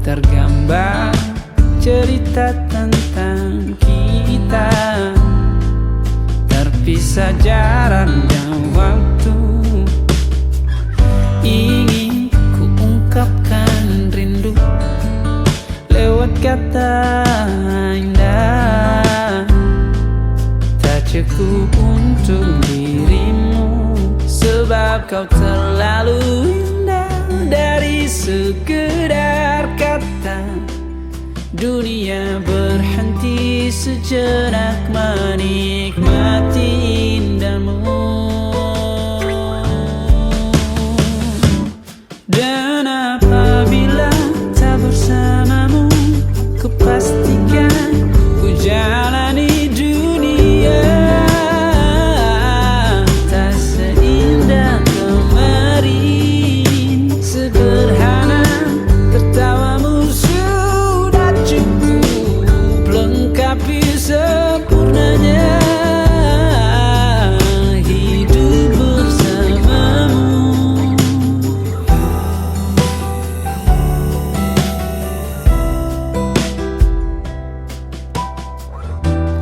tergambar cerita tentang kita, terpisah jarak dan waktu. Ingin ku ungkapkan rindu lewat kata indah, tak cukup untuk dirimu, sebab kau terlalu indah. Dari sekedar kata, dunia berhenti sejenak menikmati indahmu. Dan apabila tak bersamamu, ku pastikan ku jalani dunia tak seindah kemarin. Sederhana, tertawamu sudah cukup lengkapi sempurnanya hidup bersamamu.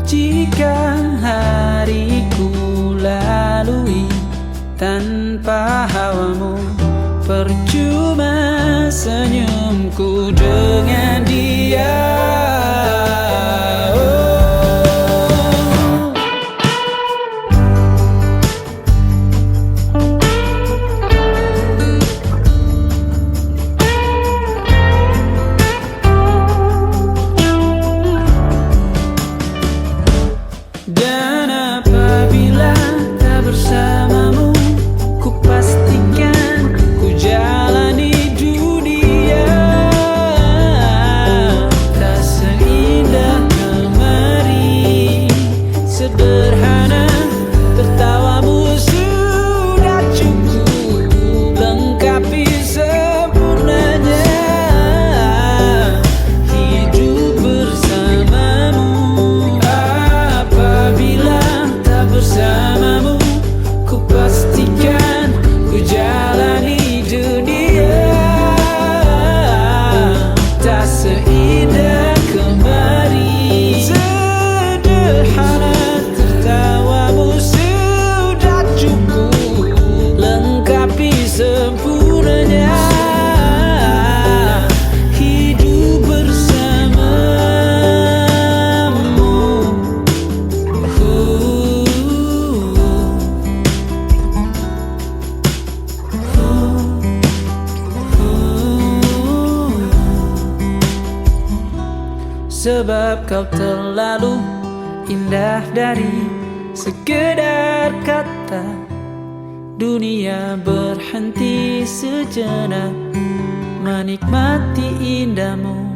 Jika hariku lalui tanpa hawamu, percuma senyumku dengan dia. Dan apabila tak bersamamu, ku pastikan ku jalani dunia tak seindah kemarin. Sederhana, tertawamu sudah cukup lengkapi sempurnanya hidup bersamamu. Apabila tak bersamamu, ku pastikan ku jalani dunia tak seindah kemarin. Sederhana, tertawamu sudah cukup lengkapi sempurnanya hidup bersamamu. Sebab kau terlalu indah dari sekedar kata, dunia berhenti sejenak menikmati indahmu.